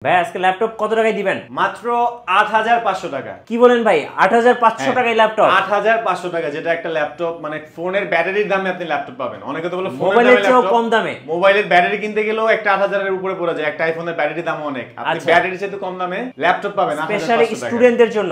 ভাই আজকে ল্যাপটপ কত টাকায় দিবেন? মাত্র ৮৫০০ টাকা। কি বলেন ভাই, ৮৫০০ টাকায় ল্যাপটপ? ৮৫০০ টাকা, যেটা একটা ল্যাপটপ মানে ফোনের ব্যাটারির দামে আপনি ল্যাপটপ পাবেন। অনেকে তো বলে মোবাইলের চেয়েও কম দামে। মোবাইলের ব্যাটারি কিনতে গেলেও একটা ৮০০০ এর উপরে পড়ে যায়। একটা আইফোনের ব্যাটারির দাম অনেক, আপনি ব্যাটারির চেয়ে কম দামে ল্যাপটপ পাবেন স্পেশালি স্টুডেন্টদের জন্য।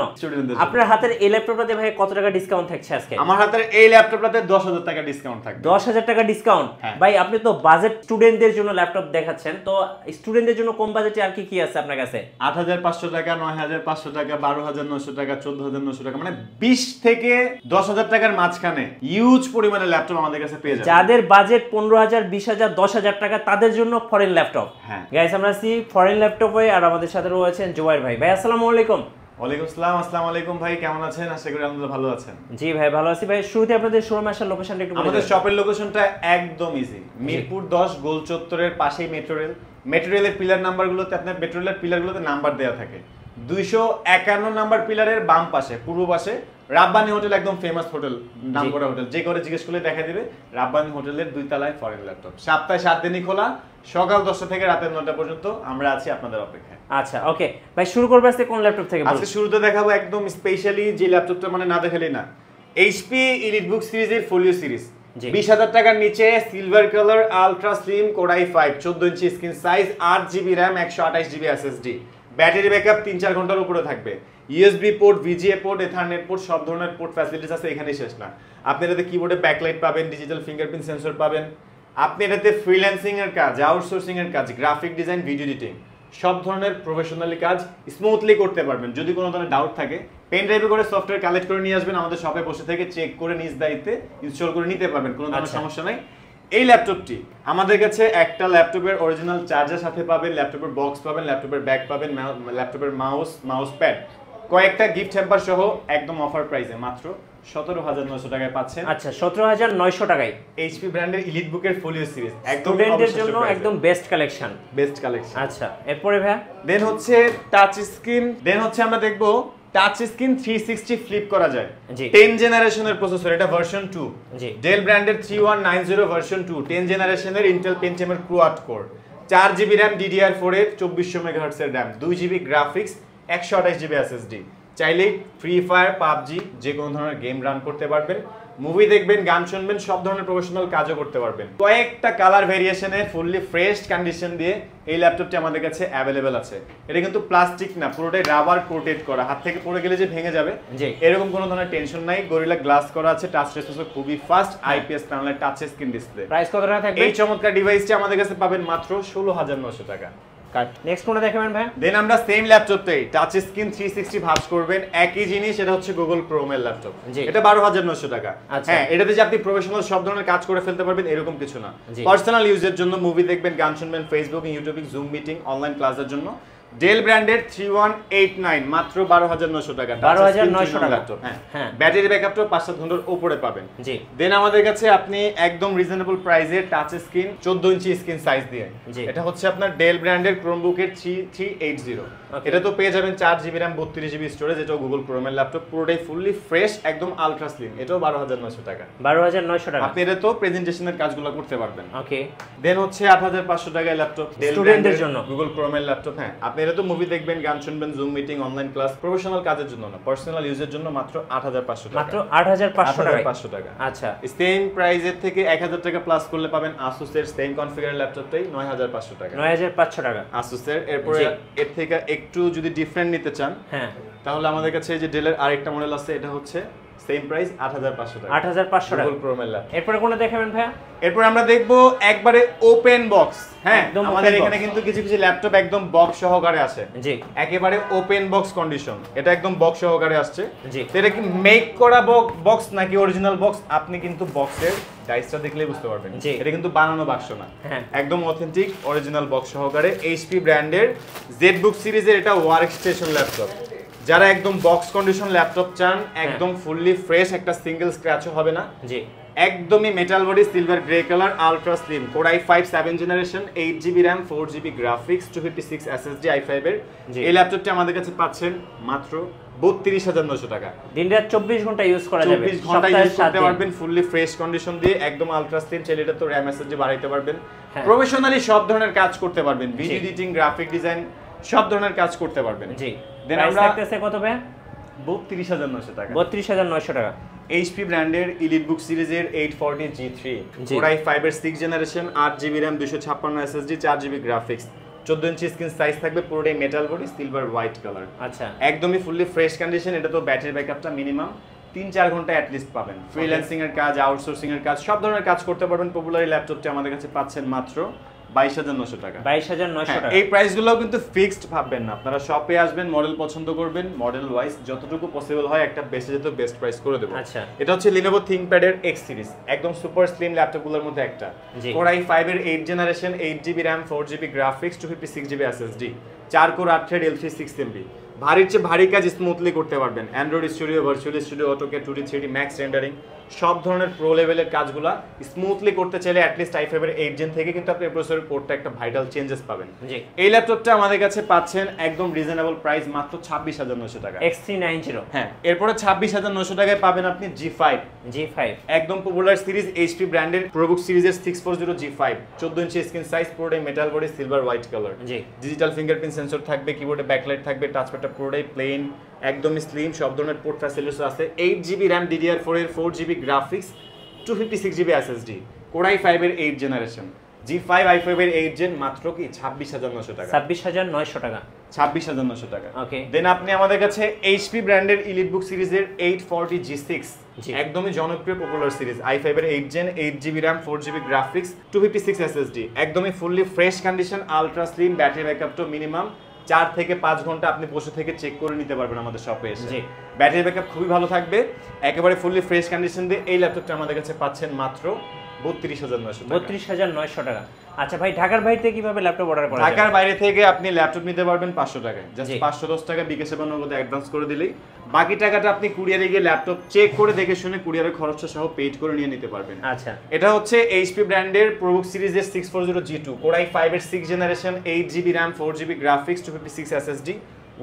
আপনার হাতের এই ল্যাপটপটাতে ভাই কত টাকা ডিসকাউন্ট থাকছে আজকে? আমার হাতের এই ল্যাপটপটাতে ১০০০০ টাকা ডিসকাউন্ট থাকবে। ১০০০০ টাকা ডিসকাউন্ট? ভাই আপনি তো বাজেট স্টুডেন্টদের জন্য ল্যাপটপ দেখাচ্ছেন, তো স্টুডেন্টদের জন্য কম বাজেটে আর কি আছে আপনার কাছে? ৮৫০০ টাকা, ৯৫০০ টাকা, ১২৯০০ টাকা, ১৪৯০০ টাকা, মানে ২০ থেকে ১০০০০ টাকার মাঝখানে ইউজ পরিমাণে ল্যাপটপ আমাদের কাছে পেয়ে যাবেন। যাদের বাজেট ১৫০০০, ২০০০০, ১০০০০ টাকা তাদের জন্য ফরেন ল্যাপটপ। হ্যাঁ গাইস, আমরা আছি ফরেন ল্যাপটপে আর আমাদের সাথে রয়েছেন জুবাইর ভাই। ভাই আসসালামু আলাইকুম। ওয়ালাইকুম আসসালাম। আসসালামু আলাইকুম ভাই, কেমন আছেন? আশা করি আপনারা ভালো আছেন। জি ভাই ভালো আছি। ভাই শুরুতে আপনাদের শোরুম আসার লোকেশনটা একটু বলে দিন। আমাদের শপের লোকেশনটা একদম ইজি, মিরপুর ১০ গোল চত্বরের পাশেই মেট্রো রেল। মেট্রো রেলের পিলার নাম্বারগুলোতে, আপনার মেট্রো রেলের পিলারগুলোতে নাম্বার দেওয়া থাকে। ২৫১ নাম্বার পিলারের বাম পাশে, পূর্ব পাশে রাব্বানি হোটেল, একদম ফেমাস হোটেল, নামকরা হোটেল। যে করে জিজ্ঞেস করলে দেখা দিবে রাব্বানি হোটেলের ২ তলায় ফরেন ল্যাপটপ। সপ্তাহে ৭ দিনই খোলা, সকাল ১০টা থেকে রাতের ৯টা পর্যন্ত আমরা আছি আপনাদের অপেক্ষায়। আচ্ছা ওকে ভাই, শুরু করব আজকে কোন ল্যাপটপ থেকে? আজকে শুরুতে দেখাবো একদম স্পেশালি যে ল্যাপটপটা মানে না দেখালেই না, এইচপি এলিটবুক সিরিজের ফোলিও সিরিজ। ২০,০০০ টাকার নিচে silver colour ultra slim core i5, ১৪ inch screen size, ৮জিবি র্যাম, ১২৮জিবি এসএসডি, ব্যাটারি ব্যাকআপ ৩-৪ ঘন্টার উপরে থাকবে। USB port, VGA port, Ethernet port, সব ধরনের পোর্ট ফ্যাসিলিটিস আছে, এখানেই শেষ না। আপনি এটাতে কিবোর্ডে ব্যাকলাইট পাবেন, ডিজিটাল ফিঙ্গারপ্রিন্ট সেন্সর পাবেন। আপনি এটাতে ফ্রিল্যান্সিং এর কাজ, আউটসোর্সিং এর কাজ, গ্রাফিক ডিজাইন, ভিডিও এডিটিং, সব ধরনের প্রফেশনালি কাজ স্মুথলি করতে পারবেন। যদি কোনো ধরনের ডাউট থাকে, পেন ড্রাইভে করে সফটওয়্যার কালেক্ট করে নিয়ে আসবেন, আমাদের শপে বসে থেকে চেক করে নিজ দায়িত্বে ইনস্টল করে নিতে পারবেন, কোনো ধরনের সমস্যা নাই। এই ল্যাপটপটি আমাদের কাছে একটা ল্যাপটপের অরিজিনাল চার্জার সাথে পাবেন, ল্যাপটপের বক্স পাবেন, ল্যাপটপের ব্যাগ পাবেন, ল্যাপটপের মাউস প্যাড, কয়েকটা গিফট হ্যাম্পার সহ একদম অফার প্রাইসে মাত্র ১৭৯০০ টাকায় পাচ্ছেন। আচ্ছা ১৭৯০০ টাকায় এইচপি ব্র্যান্ডের এলিট বুকের ফোলিও সিরিজ, একদম স্টুডেন্টদের জন্য একদম বেস্ট কালেকশন। আচ্ছা এরপরে ভাই দেন হচ্ছে টাচ স্ক্রিন, দেন হচ্ছে আমরা দেখব টাচ স্ক্রিন 360 ফ্লিপ করা যায়। 10 জেনারেশনের প্রসেসর, এটা ভার্সন 2, ডেল ব্র্যান্ডের 3190 ভার্সন 2, 10 জেনারেশনের ইন্টেল পেন্টিয়ামের কোয়াড কোর, 4জিবি র্যাম DDR4 এর 2400 মেগাহার্টজ এর র্যাম, 2জিবি গ্রাফিক্স, 128জিবি এসএসডি। চাইলেই ফ্রি ফায়ার, পাবজি যে কোনো ধরনের গেম রান করতে পারবেন, মুভি দেখবেন, গান শুনবেন, সব ধরনের প্রফেশনাল কাজও করতে পারবেন। কয়েকটা কালার ভেরিয়েশনে ফুললি ফ্রেশ কন্ডিশন দিয়ে এই ল্যাপটপটি আমাদের কাছে অ্যাভেলেবেল আছে। এটা কিন্তু প্লাস্টিক না, পুরোটাই রাবার কোটেড করা, হাত থেকে পড়ে গেলে যে ভেঙে যাবে এরকম কোনো ধরনের টেনশন নাই। গরিলা গ্লাস করা আছে, টাচ রেসপন্স খুবই ফাস্ট, আইপিএস প্যানেলের টাচ স্ক্রিন ডিসপ্লে। প্রাইস কত টাকা থাকবে? এই চমৎকার ডিভাইসটি আমাদের কাছে পাবেন মাত্র ১৬৯০০ টাকা। নেক্সট কোনটা দেখাবেন ভাই? দেন আমরা সেম ল্যাপটপটাই টাচ স্ক্রিন 360 ভাঁজ করবেন, একই জিনিস, এটা হচ্ছে গুগল ক্রোম এর ল্যাপটপ। এটা ১২৯০০ টাকা। হ্যাঁ, এটাতে যে আপনি প্রফেশনাল সব ধরনের কাজ করে ফেলতে পারবেন এরকম কিছু না, পার্সোনাল ইউজের জন্য, মুভি দেখবেন, গান শুনবেন, ফেসবুক, ইউটিউবে, জুম মিটিং, অনলাইন ক্লাসের জন্য। ডেল ব্র্যান্ডের 3189 মাত্র ১২৯০০ টাকা। ১২৯০০ টাকা। হ্যাঁ, ব্যাটারি ব্যাকআপটা ৫-৭ ঘন্টার উপরে পাবেন। দেন আমাদের কাছে আপনি একদম রিজনেবল প্রাইসে touch screen ১৪ inch screen size দিয়ে, এটা হচ্ছে আপনার ডেল ব্র্যান্ডের ক্রোমবুকের 3380। এটা তো পেয়ে যাবেন 4জিবি র্যাম, 32জিবি স্টোরেজ, এটাও গুগল ক্রোমের ল্যাপটপ, পুরোটাই ফুললি ফ্রেশ, একদম আলট্রা স্লিম, এটাও ১২৯০০ টাকা। ১২৯০০ টাকা। আপনি এটা তো প্রেজেন্টেশনের কাজগুলো করতে পারবেন। ওকে। দেন হচ্ছে ৮৫০০ টাকায় ল্যাপটপ, স্টুডেন্টদের জন্য গুগল ক্রোমের ল্যাপটপ। হ্যাঁ, আপনি এটা তো মুভি দেখবেন, গান শুনবেন, zoom meeting, online class, professional কাজের জন্য না, পার্সোনাল ইউজের জন্য মাত্র ৮৫০০ টাকা। মাত্র ৮৫০০ টাকা। আচ্ছা, সেম প্রাইসের থেকে ১০০০ টাকা প্লাস করলে পাবেন আসুসের সেম কনফিগারের ল্যাপটপটাই ৯৫০০ টাকা। ৯৫০০ টাকা আসুসের। এরপরে এর থেকে একটু যদি ডিফারেন্ট নিতে চান, হ্যাঁ, তাহলে আমাদের কাছে এই যে ডেলের আরেকটা মডেল আছে, এটা হচ্ছে সেম প্রাইস ৮৫০০ টাকা। ৮৫০০ টাকা গুগল ক্রোমের ল্যাপটপ। এরপরে কোনটা দেখাবেন ভাইয়া? এরপর আমরা দেখব একবারে ওপেন বক্স। হ্যাঁ, আমাদের এখানে কিন্তু কিছু কিছু ল্যাপটপ একদম বক্স সহকারে আসে, জি, একেবারে ওপেন বক্স কন্ডিশন। এটা একদম বক্স সহকারে আসছে, জি। এটা কি মেক করা বক্স নাকি অরিজিনাল বক্স, আপনি কিন্তু বক্সের ডাইসটা দেখলেই বুঝতে পারবেন। এটা কিন্তু বানানো বাক্স না, একদম অথেন্টিক অরিজিনাল বক্স সহকারে। এইচপি ব্র্যান্ডের জেডবুক সিরিজের এটা ওয়ার্ক স্টেশন ল্যাপটপ। যারা একদম বক্স কন্ডিশন ল্যাপটপ চান, একদম ফুললি ফ্রেশ, একটা সিঙ্গেল স্ক্র্যাচও হবে না, জি, একদমই metal body, silver grey colour, ultra slim, core i5 7 generation, 8জিবি র্যাম, 4জিবি গ্রাফিক্স, 256 এসএসডি i5 এর এই ল্যাপটপটি আমাদের কাছে পাচ্ছেন মাত্র ৩২,৯০০ টাকা। দিনরাত ২৪ ঘন্টা ইউজ করা যাবে, ২৪ ঘন্টা ইউজ করতে পারবেন ফুললি ফ্রেশ কন্ডিশন দিয়ে, একদম আলট্রা স্লিম। চাইলে এটা তো র্যাম এসএসডি বাড়াইতে পারবেন, প্রফেশনালি সব ধরনের কাজ করতে পারবেন, ভিডিও এডিটিং, গ্রাফিক ডিজাইন, সব ধরনের কাজ করতে পারবেন। জি, দেন প্রাইস আমরা থাকতেছে কত ভাই? 32900 টাকা। 32900 টাকা। HP ব্র্যান্ডের EliteBook সিরিজের 840 G3 Core i5 এর 6th generation, 8GB RAM, 256 SSD, 4GB graphics, 14 ইঞ্চি স্ক্রিন সাইজ থাকবে, পুরোটাই metal body, silver white colour. আচ্ছা, একদমই ফুললি ফ্রেশ কন্ডিশন। এটা তো ব্যাটারি ব্যাকআপটা মিনিমাম 3-4 ঘন্টা অ্যাট লিস্ট পাবেন। ফ্রিল্যান্সিং এর কাজ, আউটসোর্সিং এর কাজ, সব ধরনের কাজ করতে পারবেন। পপুলার এই ল্যাপটপটি আমাদের কাছে পাচ্ছেন মাত্র 22900 টাকা। 22900 টাকা। এই প্রাইসগুলো কিন্তু ফিক্সড ভাববেন না, আপনারা শপে আসবেন, মডেল পছন্দ করবেন, মডেল ওয়াইজ যতটুকু পসিবল হয় একটা বেশি যেত বেস্ট প্রাইস করে দেব। আচ্ছা, এটা হচ্ছে Lenovo ThinkPad এর X সিরিজ, একদম সুপার স্লিম ল্যাপটপগুলোর মধ্যে একটা। Core i5 এর 8th generation, 8GB RAM, 4GB graphics, 256GB SSD, 4 core 8 thread L3 6MB। ভারীর চেয়ে ভারী কাজ স্মুথলি করতে পারবেন। Android studio, virtual studio, AutoCAD, 2D 3D max rendering, সব ধরনের প্রো লেভেলের কাজগুলো স্মুথলি করতে চাইলে অ্যাটলিস্ট i5 এর 8 জেন থেকে কিন্তু আপনি প্রসেসরের কোডটা একটা ভাইটাল চেঞ্জেস পাবেন। এই ল্যাপটপটা আমাদের কাছে পাচ্ছেন একদম রিজনেবল প্রাইস মাত্র 26900 টাকা। X390। হ্যাঁ, এরপরে 26900 টাকায় পাবেন আপনি G5 একদম পপুলার সিরিজ, HP ব্র্যান্ডের ProBook সিরিজের 640 G5, 14 ইঞ্চি স্ক্রিন সাইজ, পুরোটাই metal body, silver white colour. Digital fingerprint sensor থাকবে, কিবোর্ডে ব্যাকলাইট থাকবে, টাচপ্যাডটা পুরোটাই প্লেন, একদমই স্লিম, সব ধরনের পোর্ট ফ্যাসিলিটিস আছে। 8GB RAM DDR4 এর, 4GB graphics, 256GB SSD, Core i5 এর 8th জেনারেশন, G5 i5 এর 8 জেন, মাত্র কি 26900 টাকা। 26900 টাকা। 26900 টাকা। ওকে। দেন আপনি আমাদের কাছে HP ব্র্যান্ডের EliteBook সিরিজের 840 G6, একদমই জনপ্রিয় পপুলার সিরিজ, i5 এর 8 gen, 8GB RAM, 4GB graphics, 256 SSD, একদমই fully fresh condition, ultra slim, battery backup তো মিনিমাম 4 থেকে 5 ঘন্টা আপনি বসে থেকে চেক করে নিতে পারবেন আমাদের শপে এসে। ব্যাটারি ব্যাকআপ খুবই ভালো থাকবে, একেবারে ফুললি ফ্রেশ কন্ডিশন দিয়ে এই ল্যাপটপটা আমাদের কাছে পাচ্ছেন মাত্র 32900 টাকা। 32900 টাকা। আচ্ছা ভাই, ঢাকার বাইরে থেকে কিভাবে ল্যাপটপ অর্ডার করা যায়? ঢাকার বাইরে থেকে আপনি ল্যাপটপ নিতে পারবেন 500 টাকায়, জাস্ট 510 টাকা বিকাশে বা নগদে অ্যাডভান্স করে দিলেই বাকি টাকাটা আপনি কুরিয়ারে গিয়ে ল্যাপটপ চেক করে দেখে শুনে কুরিয়ারের খরচটা সহ পেড করে নিয়ে নিতে পারবেন। আচ্ছা, এটা হচ্ছে HP ব্র্যান্ডের ProBook সিরিজের 640 G2, Core i5 এর 6th generation, 8GB RAM, 4GB graphics, 256 SSD,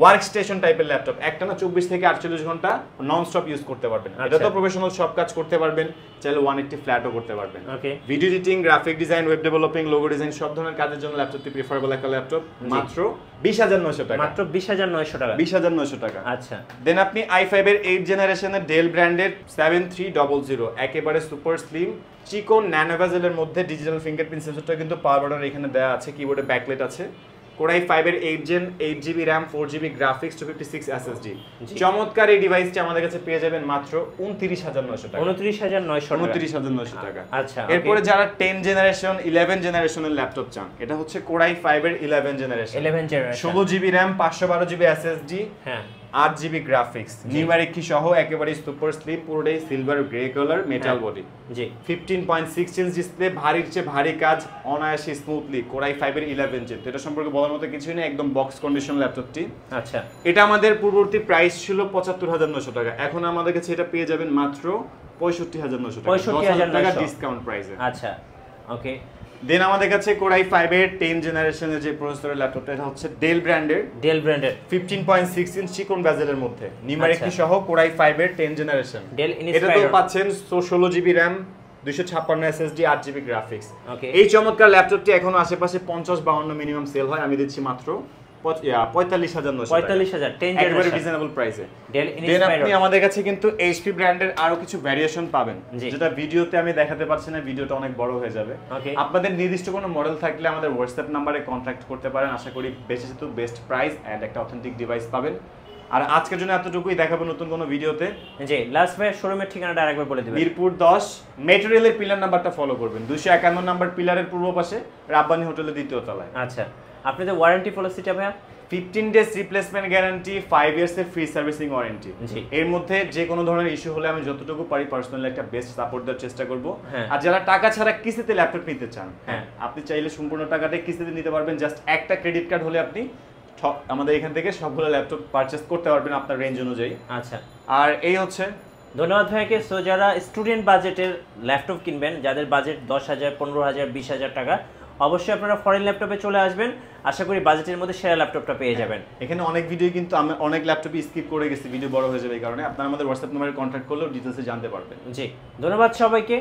workstation টাইপের ল্যাপটপ, একটানা 24 থেকে 48 ঘন্টা নন স্টপ ইউজ করতে পারবেন। এটা তো প্রফেশনাল সব কাজ করতে পারবেন, চাইলে 180 ফ্ল্যাটও করতে পারবেন। Video editing, graphic design, web developing, logo design, সব ধরনের কাজের জন্য ল্যাপটপটি প্রিফারেবল একটা ল্যাপটপ, মাত্র 20900 টাকা। মাত্র 20900 টাকা। 20900 টাকা। আচ্ছা, দেন আপনি i5 এর 8 জেনারেশনের ডেল ব্র্যান্ডের 7300, একেবারে সুপার স্লিম চিকন ন্যানো বেজেলের মধ্যে ডিজিটাল ফিঙ্গারপ্রিন্ট সেন্সরটা কিন্তু পাওয়ার বাটন এখানে দেওয়া আছে, কিবোর্ডে ব্যাকলাইট আছে। Core i5 এর 8 gen, 8GB RAM, 4GB graphics, 256 SSD, চমৎকার এই ডিভাইসটি আমাদের কাছে পেয়ে যাবেন মাত্র 29900 টাকা। 29900 টাকা। আচ্ছা, এরপরে যারা 10 জেনারেশন, 11 জেনারেশনের ল্যাপটপ চান, এটা হচ্ছে Core i5 এর 11 generation, 16GB RAM, 512GB SSD, হ্যাঁ, 8GB গ্রাফিক্স, নিউমেরিক কি সহ, একেবারে সুপার স্লিম, পুরোটাই silver grey colour, metal body, 15.6 inch display, ভারীর চেয়ে ভারী কাজ অনায়াসে স্মুথলি, Core i5 এর 11 জেন। তো এটা সম্পর্কে বলার মতো কিছুই নেই, একদম বক্স কন্ডিশন ল্যাপটপটি। আচ্ছা, এটা আমাদের পূর্ববর্তী প্রাইস ছিল 75900 টাকা, এখন আমাদের কাছে এটা পেয়ে যাবেন মাত্র 65900 টাকা, 65000 টাকা ডিসকাউন্ট প্রাইসে। আচ্ছা, ওকে। দেন আমাদের কাছে Core i5 এর 10 জেনারেশনের যে প্রসেসরের ল্যাপটপটা, এটা হচ্ছে ডেল ব্র্যান্ডের 15.6 ইঞ্চ চিকন বেজেলের মধ্যে, নিউমেরিক কি সহ, Core i5 এর 10 জেনারেশন। এটা তো পাচ্ছেন 16GB RAM, 256 SSD, 8GB graphics. এই চমৎকার ল্যাপটপটি এখন আশেপাশে 50-52 মিনিমাম সেল হয়, আমি দিচ্ছি মাত্র 45900 একেবারে রিজনেবল প্রাইসে। দেন আপনি আমাদের কাছে কিন্তু HP ব্র্যান্ডের আরো কিছু ভ্যারিয়েশন পাবেন, যেটা ভিডিওতে আমি দেখাতে পারছি না, ভিডিওটা অনেক বড় হয়ে যাবে। আপনাদের নির্দিষ্ট কোনো মডেল থাকলে আমাদের হোয়াটসঅ্যাপ নাম্বারে কন্ট্যাক্ট করতে পারেন, আশা করি বেশি যেহেতু বেস্ট প্রাইস এন্ড একটা অথেন্টিক ডিভাইস পাবেন। আর আজকের জন্য এতটুকুই, দেখাবো নতুন কোনো ভিডিওতে। জি, লাস্ট ভাই শোরুমের ঠিকানাটা আরেকবার বলে দিবেন। মিরপুর 10 মেট্রো রেলের পিলার নাম্বারটা ফলো করবেন, 251 নাম্বার পিলারের পূর্ব পাশে, রাব্বানি হোটেলের দ্বিতীয় তলায়। আচ্ছা, আপনাদের ওয়ারেন্টি পলিসিটা ভাইয়া? 15 ডেজ রিপ্লেসমেন্ট গ্যারান্টি, 5 ইয়ার্স এর ফ্রি সার্ভিসিং ওয়ারেন্টি। এর মধ্যে যে কোনো ধরনের ইস্যু হলে আমি যতটুকু পারি পার্সোনালি একটা বেস্ট সাপোর্ট দেওয়ার চেষ্টা করব। আর যারা টাকা ছাড়া কিস্তিতে ল্যাপটপ নিতে চান, আপনি চাইলে সম্পূর্ণ টাকাটা কিস্তিতে নিতে পারবেন, জাস্ট একটা ক্রেডিট কার্ড হলে আপনি আমাদের এখান থেকে সবগুলো ল্যাপটপ পারচেজ করতে পারবেন আপনার রেঞ্জ অনুযায়ী। আচ্ছা, আর এই হচ্ছে, ধন্যবাদ ভাইকে। সো যারা স্টুডেন্ট বাজেটের ল্যাপটপ কিনবেন, যাদের বাজেট 10,000, 15,000, 20,000 টাকা, অবশ্যই আপনারা ফরেন ল্যাপটপে চলে আসবেন, আশা করি বাজেটের মধ্যে সেরা ল্যাপটপটা পেয়ে যাবেন। এখানে অনেক ভিডিও কিন্তু আমি অনেক ল্যাপটপই স্কিপ করে গেছি, ভিডিও বড় হয়ে যাবে এই কারণে। আপনারা আমাদের হোয়াটসঅ্যাপ নম্বরে কন্ট্যাক্ট করলেও ডিটেইলসে জানতে পারবেন। জি, ধন্যবাদ সবাইকে।